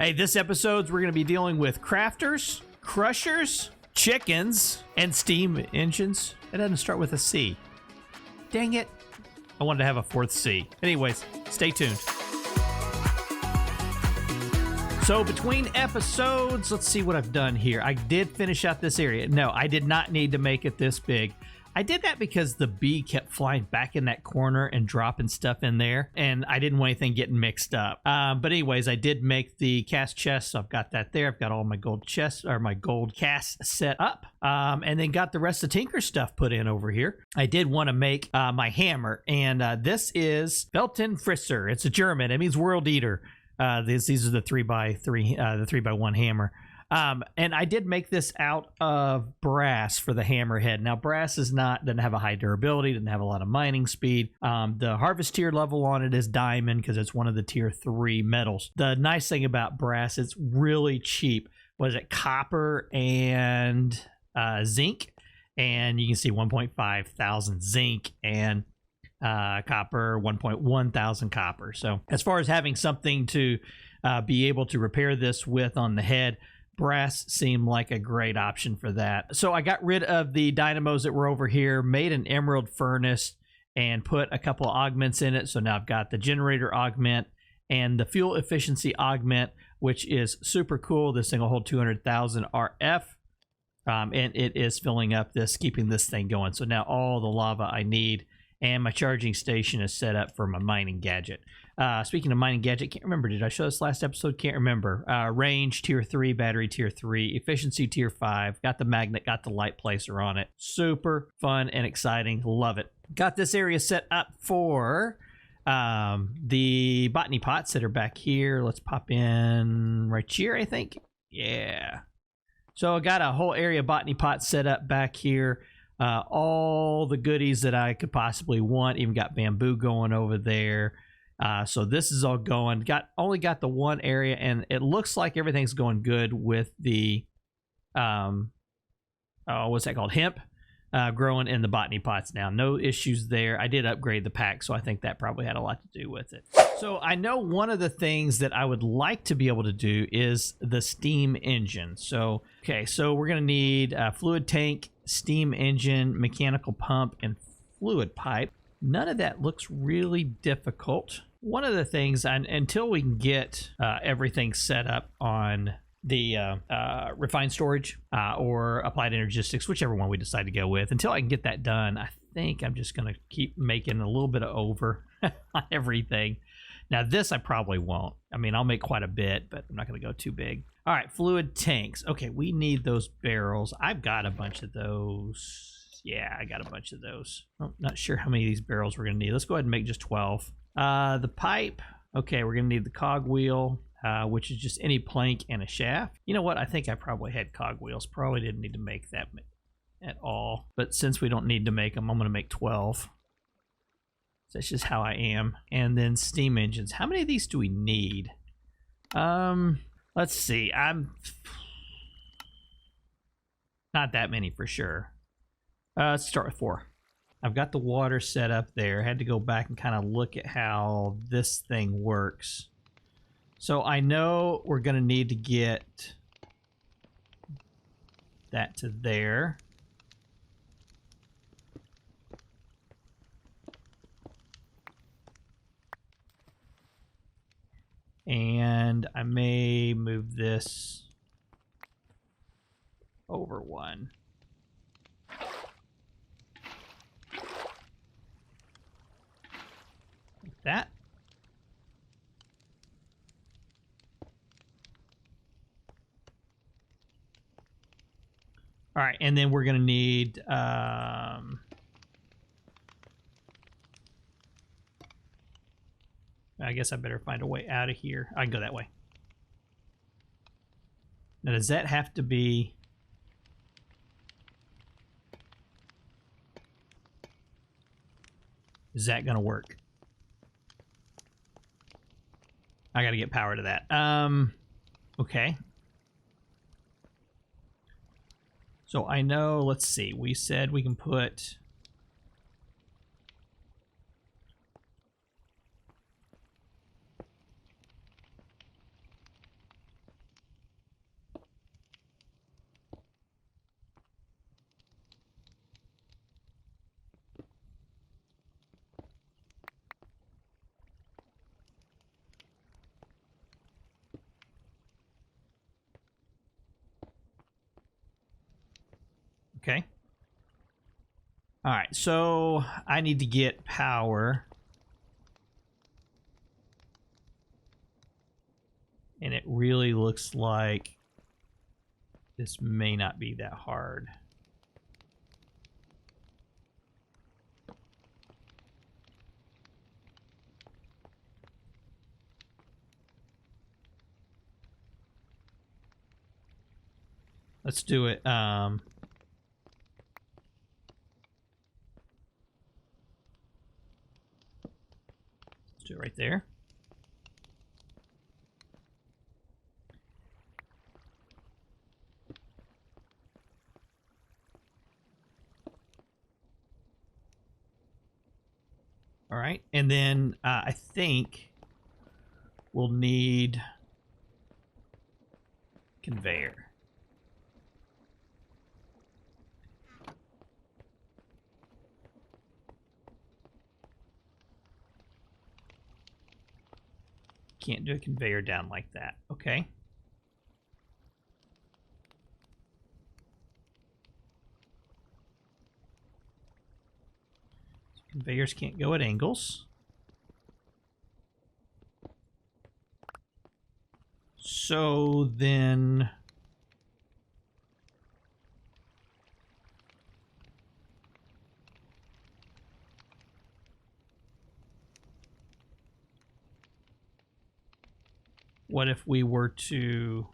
Hey, this episode we're going to be dealing with crafters, crushers, chickens, and steam engines. It doesn't start with a C. Dang it. I wanted to have a fourth C. Anyways, stay tuned. So between episodes, let's see what I've done here. I did finish out this area. No, I did not need to make it this big. I did that because the bee kept flying back in that corner and dropping stuff in there, and I didn't want anything getting mixed up. But anyways, I did make the cast chest, so I've got that there. I've got all my gold chests, or my gold cast set up, and then got the rest of Tinker's stuff put in over here. I did want to make my hammer, and this is Feltenfrisser. It's a German. It means world eater. These are the 3x3, the 3x1 hammer. And I did make this out of brass for the hammerhead. Now, brass doesn't have a high durability, doesn't have a lot of mining speed. The harvest tier level on it is diamond because it's one of the tier 3 metals. The nice thing about brass, it's really cheap. Was it copper and zinc? And you can see 1.5 thousand zinc and copper, 1.1 thousand copper. So as far as having something to be able to repair this with on the head, brass seemed like a great option for that. So I got rid of the dynamos that were over here, made an emerald furnace, and put a couple of augments in it. So now I've got the generator augment and the fuel efficiency augment, which is super cool. This thing will hold 200,000 RF, and it is filling up this, keeping this thing going. So now all the lava I need, and my charging station is set up for my mining gadget. Speaking of mining gadget, can't remember, did I show this last episode? Can't remember. Range tier 3, battery tier 3, efficiency tier 5, got the magnet, got the light placer on it. Super fun and exciting, love it. Got this area set up for the botany pots that are back here. Let's pop in right here, I think. Yeah. So I got a whole area of botany pots set up back here. All the goodies that I could possibly want. Even got bamboo going over there. So this is all going. Only got the one area, and it looks like everything's going good with the what's that called? Hemp growing in the botany pots now. No issues there. I did upgrade the pack, so I think that probably had a lot to do with it. So I know one of the things that I would like to be able to do is the steam engine. So okay, so we're gonna need a fluid tank, steam engine, mechanical pump, and fluid pipe. None of that looks really difficult. One of the things, until we can get everything set up on the refined storage or applied energistics, whichever one we decide to go with, until I can get that done, I think I'm just going to keep making a little bit of over on everything. Now this I probably won't. I mean, I'll make quite a bit, but I'm not going to go too big. All right, fluid tanks. Okay, we need those barrels. I've got a bunch of those. Yeah, I got a bunch of those. I'm not sure how many of these barrels we're going to need. Let's go ahead and make just 12. The pipe. Okay, we're going to need the cogwheel, which is just any plank and a shaft. You know what? I think I probably had cogwheels. Probably didn't need to make that at all. But since we don't need to make them, I'm going to make 12. That's just how I am. And then steam engines. How many of these do we need? Let's see. I'm not that many for sure. Let's start with 4. I've got the water set up there. I had to go back and kind of look at how this thing works. So I know we're going to need to get that to there. And I may move this over one. Like that. All right, and then we're going to need I guess I better find a way out of here. I can go that way. Now, does that have to be... Is that going to work? I got to get power to that. Okay. So I know, let's see, we said we can put... Okay. All right, so I need to get power. And it really looks like this may not be that hard. Let's do it. Let's do it right there. All right, and then I think we'll need conveyor. Can't do a conveyor down like that. Okay. So conveyors can't go at angles. So then what if we were to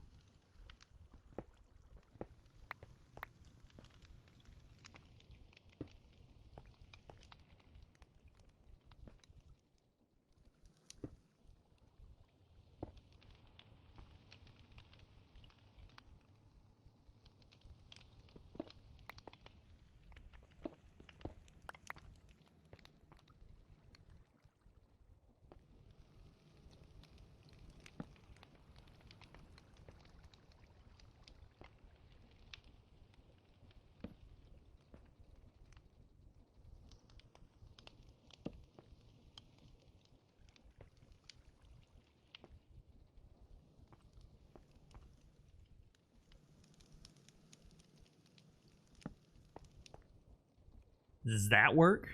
does that work?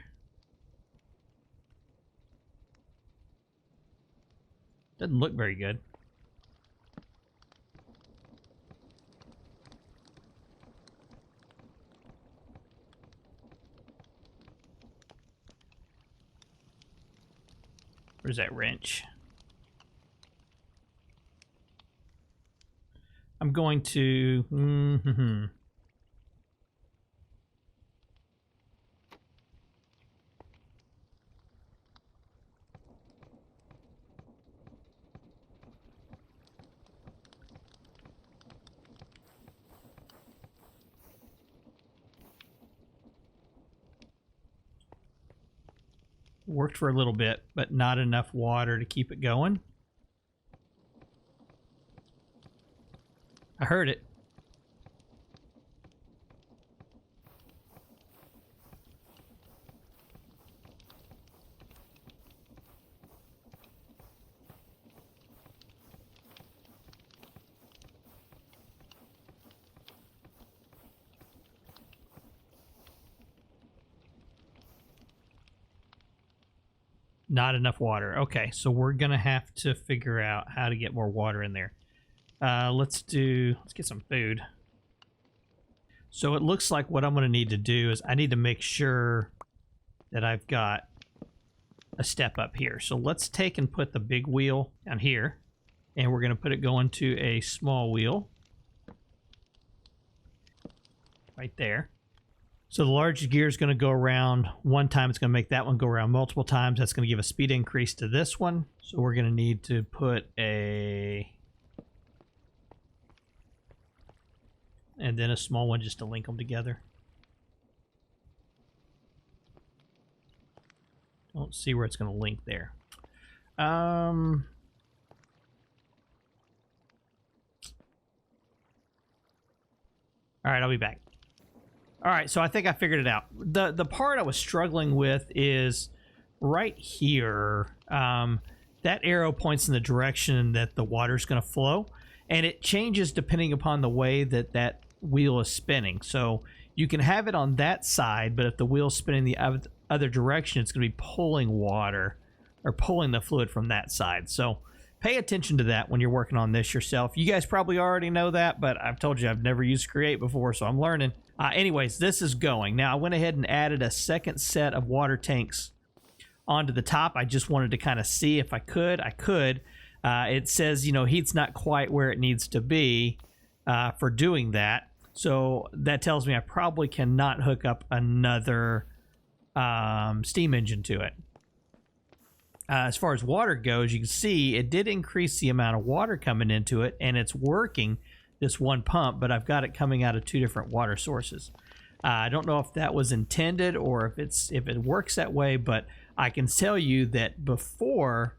Doesn't look very good. Where's that wrench? I'm going to... Worked for a little bit, but not enough water to keep it going. I heard it. Not enough water. Okay, so we're gonna have to figure out how to get more water in there. Let's get some food. So it looks like what I'm gonna need to do is I need to make sure that I've got a step up here. So let's take and put the big wheel down here, and we're gonna put it going to a small wheel right there. So the large gear is going to go around one time. It's going to make that one go around multiple times. That's going to give a speed increase to this one. So we're going to need to put and then a small one just to link them together. Don't see where it's going to link there. All right, I'll be back. All right, so I think I figured it out. The part I was struggling with is right here. That arrow points in the direction that the water's going to flow, and it changes depending upon the way that that wheel is spinning. So You can have it on that side, but if the wheel's spinning the other direction, it's going to be pulling water or pulling the fluid from that side. So pay attention to that when you're working on this yourself. You guys probably already know that, but I've told you I've never used Create before, so I'm learning. Anyways, this is going. Now, I went ahead and added a second set of water tanks onto the top. I just wanted to kind of see if I could. I could. It says, you know, heat's not quite where it needs to be for doing that. So that tells me I probably cannot hook up another steam engine to it. As far as water goes, you can see it did increase the amount of water coming into it, and it's working this one pump, but I've got it coming out of two different water sources. I don't know if that was intended or if it works that way, but I can tell you that before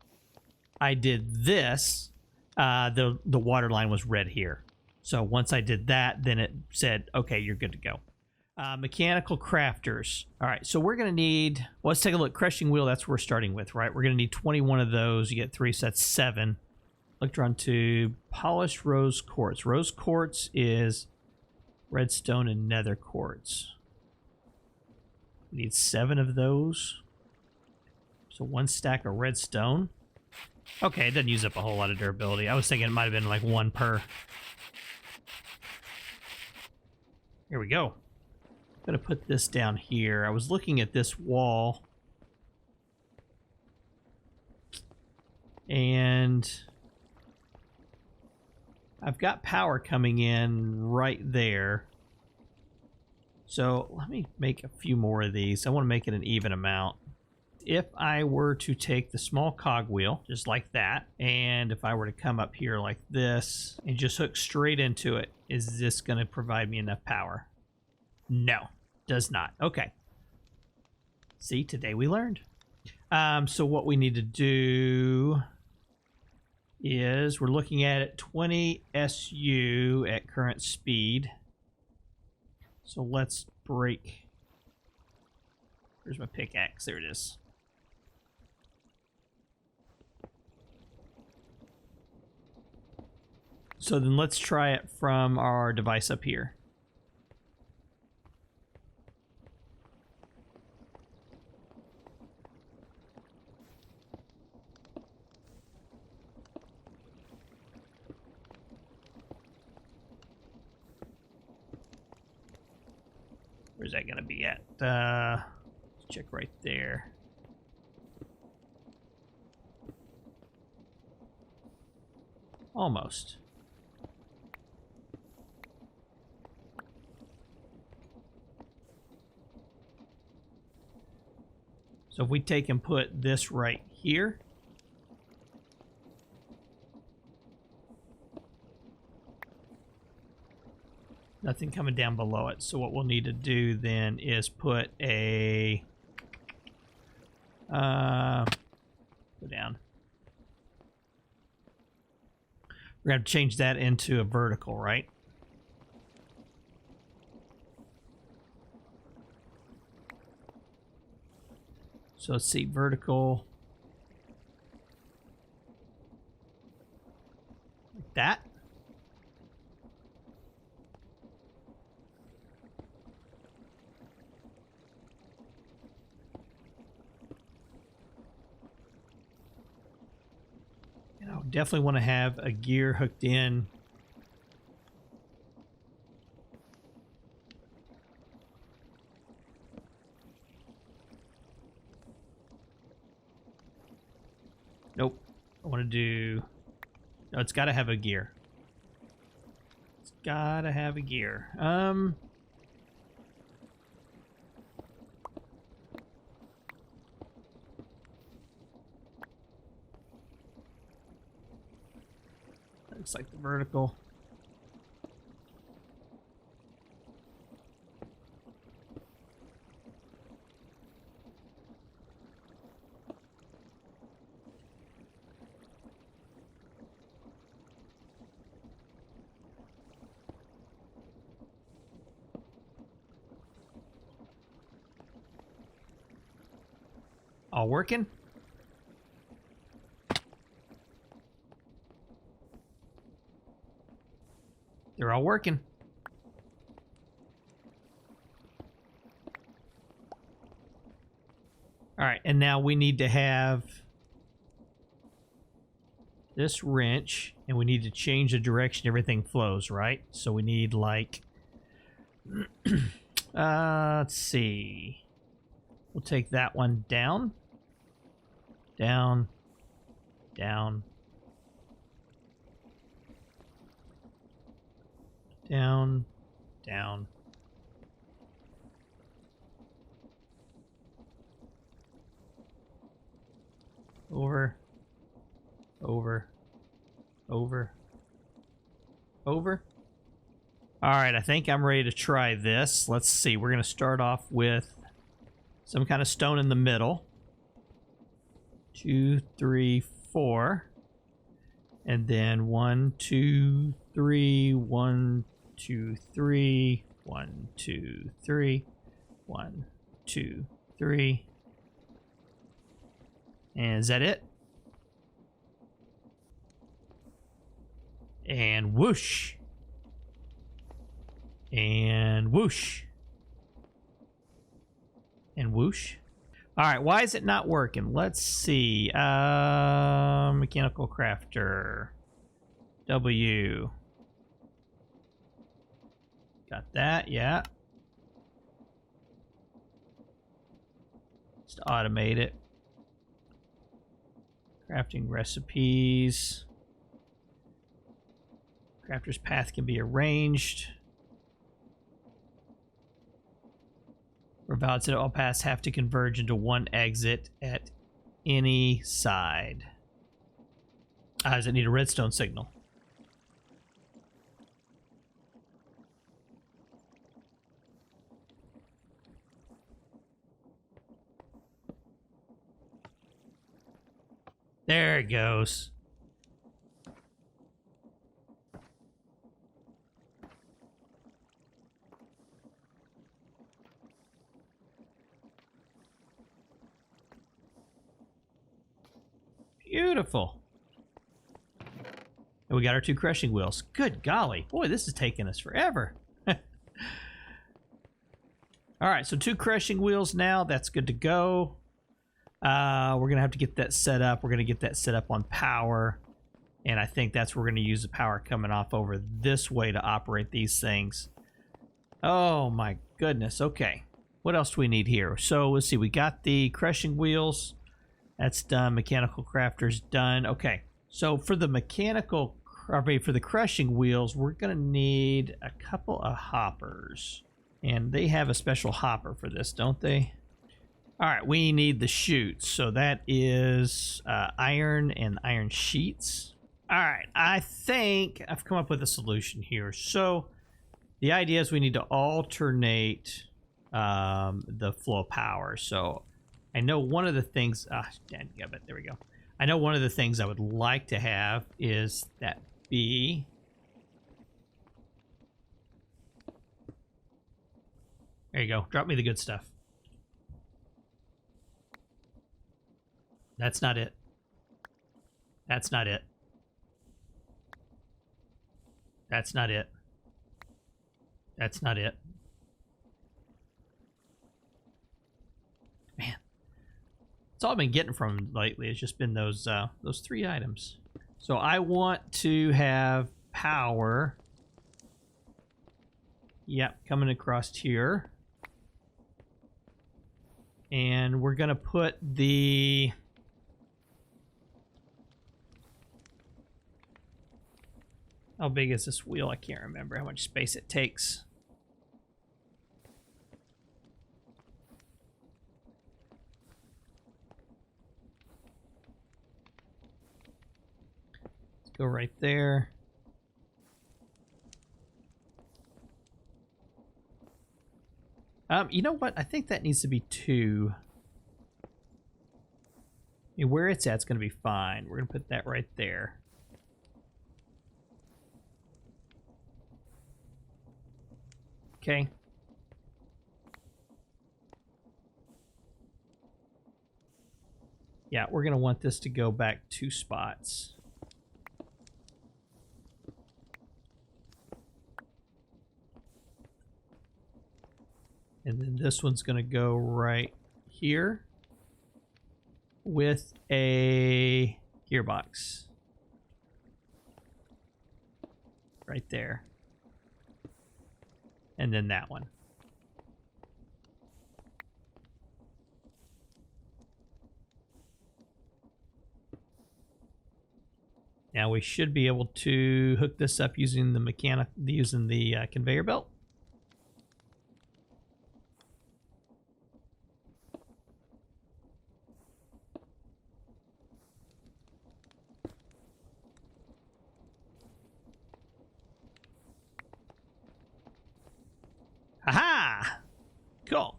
I did this, the water line was red here. So once I did that, then it said, okay, you're good to go. Mechanical crafters. All right, so we're going to need, well, let's take a look. Crushing wheel, that's what we're starting with, right? We're going to need 21 of those. You get 3, so that's 7. Electron tube, polished rose quartz. Rose quartz is redstone and nether quartz. We need 7 of those. So 1 stack of redstone. Okay, it doesn't use up a whole lot of durability. I was thinking it might have been like 1 per. Here we go. I'm going to put this down here. I was looking at this wall. And I've got power coming in right there. So let me make a few more of these. I want to make it an even amount. If I were to take the small cogwheel, just like that, and if I were to come up here like this and just hook straight into it, is this going to provide me enough power? No, does not. Okay. See, today we learned. So what we need to do is we're looking at it 20 SU at current speed. So let's break. Where's my pickaxe? There it is. So then let's try it from our device up here. Where's that gonna be at? Let's check right there. Almost. So if we take and put this right here, nothing coming down below it. So what we'll need to do then is put a go down. We're going to change that into a vertical, right? So let's see, vertical. Like that. And I definitely want to have a gear hooked in. Nope. I want to do... No, it's got to have a gear. It's got to have a gear. Looks like the vertical. All working? They're all working. And now we need to have this wrench, and we need to change the direction everything flows, right? So we need like, let's see. We'll take that one down, down, down, down, down. Over, over, over, over. All right, I think I'm ready to try this. Let's see. We're going to start off with some kind of stone in the middle. 2, 3, 4. And then 1, 2, 3, 1, 2, 3, 1, 2, 3, 1, 2, 3. And is that it? And whoosh. And whoosh. And whoosh. All right, why is it not working? Let's see. Mechanical crafter. W. Got that, yeah. Just automate it. Crafting recipes. Crafter's path can be arranged. For valid set, all paths have to converge into one exit at any side. Does it need a redstone signal? There it goes. Beautiful. And we got our 2 crushing wheels. Good golly. Boy, this is taking us forever. All right, so 2 crushing wheels now. That's good to go. We're going to have to get that set up. We're going to get that set up on power. And I think that's where we're going to use the power coming off over this way to operate these things. Oh, my goodness. Okay. What else do we need here? So let's see. We got the crushing wheels. That's done. Mechanical crafter's done. Okay. So for the for the crushing wheels, we're going to need a couple of hoppers. And they have a special hopper for this, don't they? All right, we need the chutes. So that is iron and iron sheets. All right, I think I've come up with a solution here. So the idea is we need to alternate the flow of power. So I know one of the things, there we go. I know one of the things I would like to have is that B. There you go. Drop me the good stuff. That's not it. That's not it. That's not it. That's not it. Man. That's all I've been getting from lately. It's just been those 3 items. So I want to have power. Yep, coming across here. And we're going to put the... How big is this wheel? I can't remember how much space it takes. Let's go right there. You know what? I think that needs to be 2. I mean, where it's at, it's going to be fine. We're going to put that right there. Okay. Yeah, we're going to want this to go back 2 spots. And then this one's going to go right here. with a gearbox. Right there. And then that one. Now we should be able to hook this up using the conveyor belt. Aha! Cool.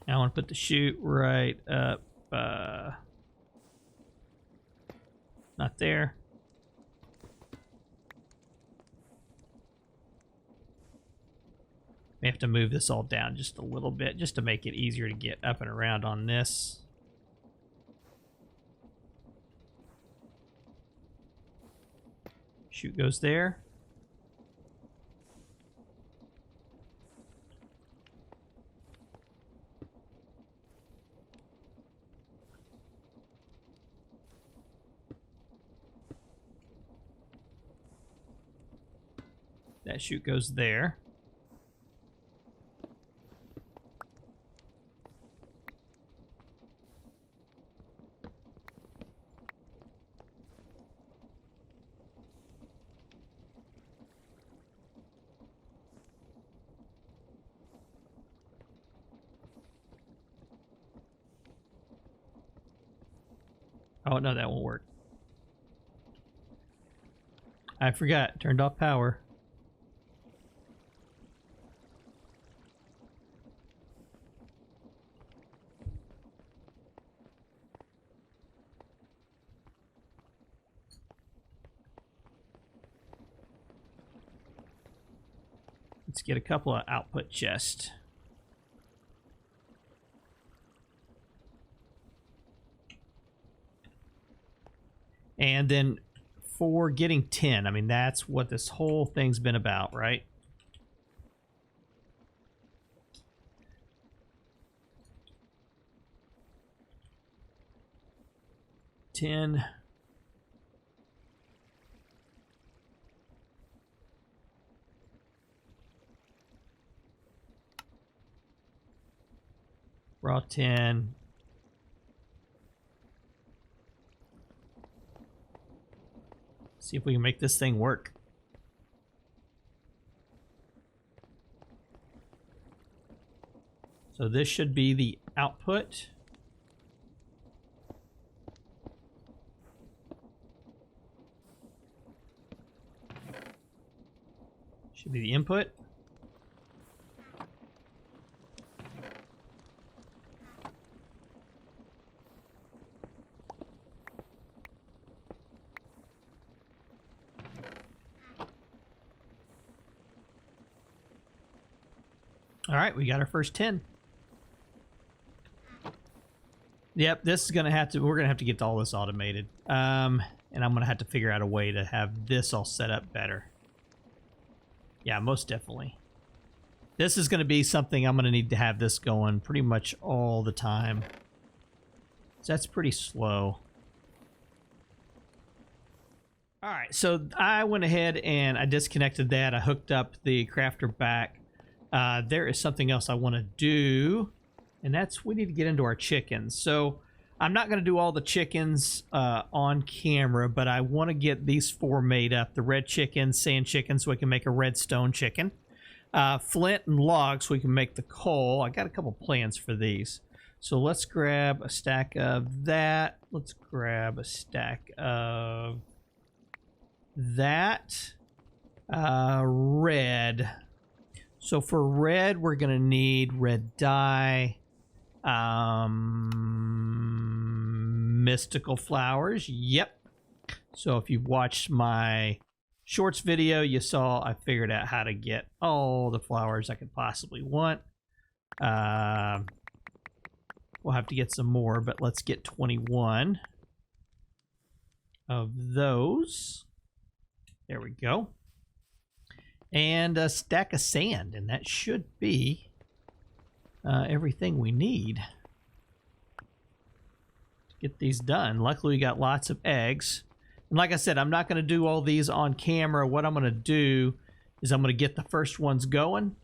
Now I want to put the chute right up. Not there. We have to move this all down just a little bit just to make it easier to get up and around on this. Chute goes there. That chute goes there. Oh, no, that won't work. I forgot. Turned off power. Let's get a couple of output chests. And then for getting 10, I mean, that's what this whole thing's been about, right? $10. Raw 10. See if we can make this thing work. So this should be the output. Should be the input. All right, we got our first 10. Yep, this is gonna have to. We're gonna have to get all this automated, and I'm gonna have to figure out a way to have this all set up better. Yeah, most definitely. This is gonna be something I'm gonna need to have this going pretty much all the time. So that's pretty slow. All right, so I went ahead and I disconnected that. I hooked up the crafter back. There is something else I want to do, and that's we need to get into our chickens. So I'm not going to do all the chickens on camera, but I want to get these 4 made up. The red chicken, sand chicken, so we can make a red stone chicken. Flint and logs, so we can make the coal. I got a couple plans for these. So let's grab a stack of that. Let's grab a stack of that. Red. So for red, we're going to need red dye. Mystical flowers. Yep. So if you've watched my shorts video, you saw I figured out how to get all the flowers I could possibly want. We'll have to get some more, but let's get 21 of those. There we go. And a stack of sand, and that should be everything we need. get these done. Luckily, we got lots of eggs. And like I said, I'm not going to do all these on camera. What I'm going to do is I'm going to get the first ones going.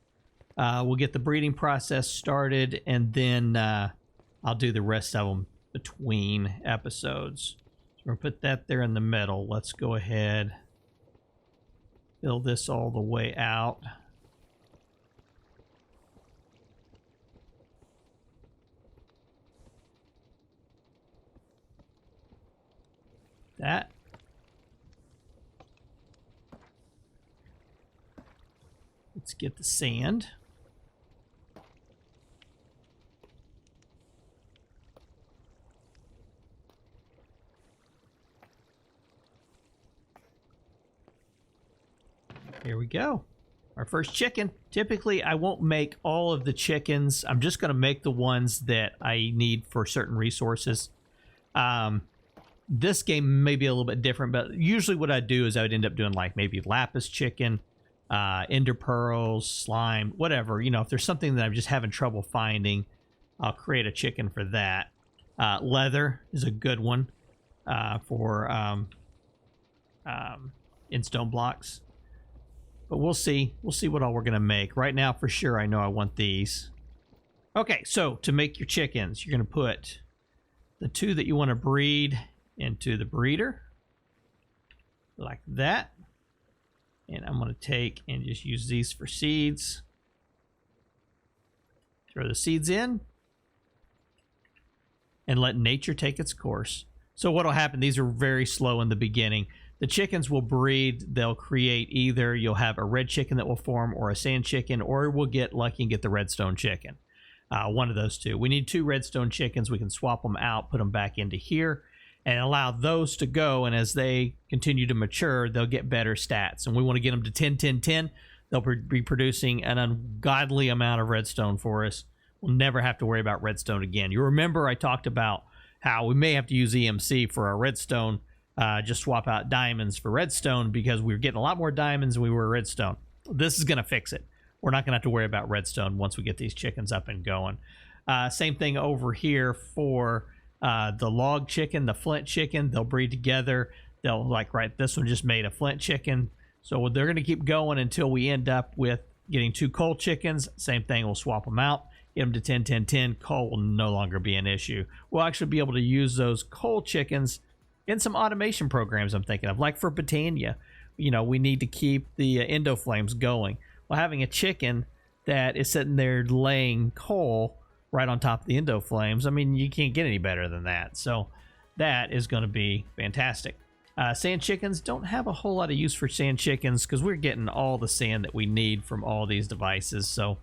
We'll get the breeding process started, and then I'll do the rest of them between episodes. So we're going to put that there in the middle. Let's go ahead, fill this all the way out. That. Let's get the sand. Here we go. Our first chicken. Typically, I won't make all of the chickens. I'm just going to make the ones that I need for certain resources. This game may be a little bit different, but usually what I do is I would end up doing like maybe lapis chicken, ender pearls, slime, whatever. You know, if there's something that I'm just having trouble finding, I'll create a chicken for that. Leather is a good one for in stone blocks. But we'll see. We'll see what all we're going to make. Right now, for sure, I know I want these. Okay, so to make your chickens, you're going to put the 2 that you want to breed into the breeder. Like that. And I'm going to take and just use these for seeds. Throw the seeds in. And let nature take its course. So what will happen, these are very slow in the beginning. The chickens will breed, they'll create either you'll have a red chicken that will form or a sand chicken, or we'll get lucky and get the redstone chicken. One of those two. We need 2 redstone chickens. We can swap them out, put them back into here, and allow those to go. And as they continue to mature, they'll get better stats. And we want to get them to 10, 10, 10. They'll be producing an ungodly amount of redstone for us. We'll never have to worry about redstone again. You remember I talked about how we may have to use EMC for our redstone. Just swap out diamonds for redstone because we were getting a lot more diamonds than we were redstone. This is going to fix it. We're not going to have to worry about redstone once we get these chickens up and going. Same thing over here for the log chicken, the flint chicken. They'll breed together. They'll this one just made a flint chicken. So they're going to keep going until we end up with getting 2 coal chickens. Same thing, we'll swap them out. Get them to 10, 10, 10. Coal will no longer be an issue. We'll actually be able to use those coal chickens in some automation programs I'm thinking of, like for Britannia. You know, we need to keep the endo flames going. Well, having a chicken that is sitting there laying coal right on top of the endo flames, I mean, you can't get any better than that. So that is going to be fantastic. Sand chickens, don't have a whole lot of use for sand chickens because we're getting all the sand that we need from all these devices. So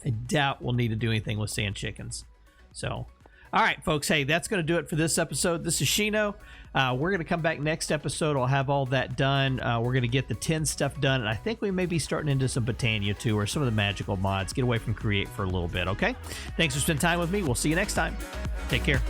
I doubt we'll need to do anything with sand chickens. So all right, folks, hey, that's going to do it for this episode. This is Shino. We're going to come back next episode. I'll have all that done. We're going to get the 10 stuff done, and I think we may be starting into some Britannia, too, or some of the magical mods. Get away from Create for a little bit, okay? Thanks for spending time with me. We'll see you next time. Take care.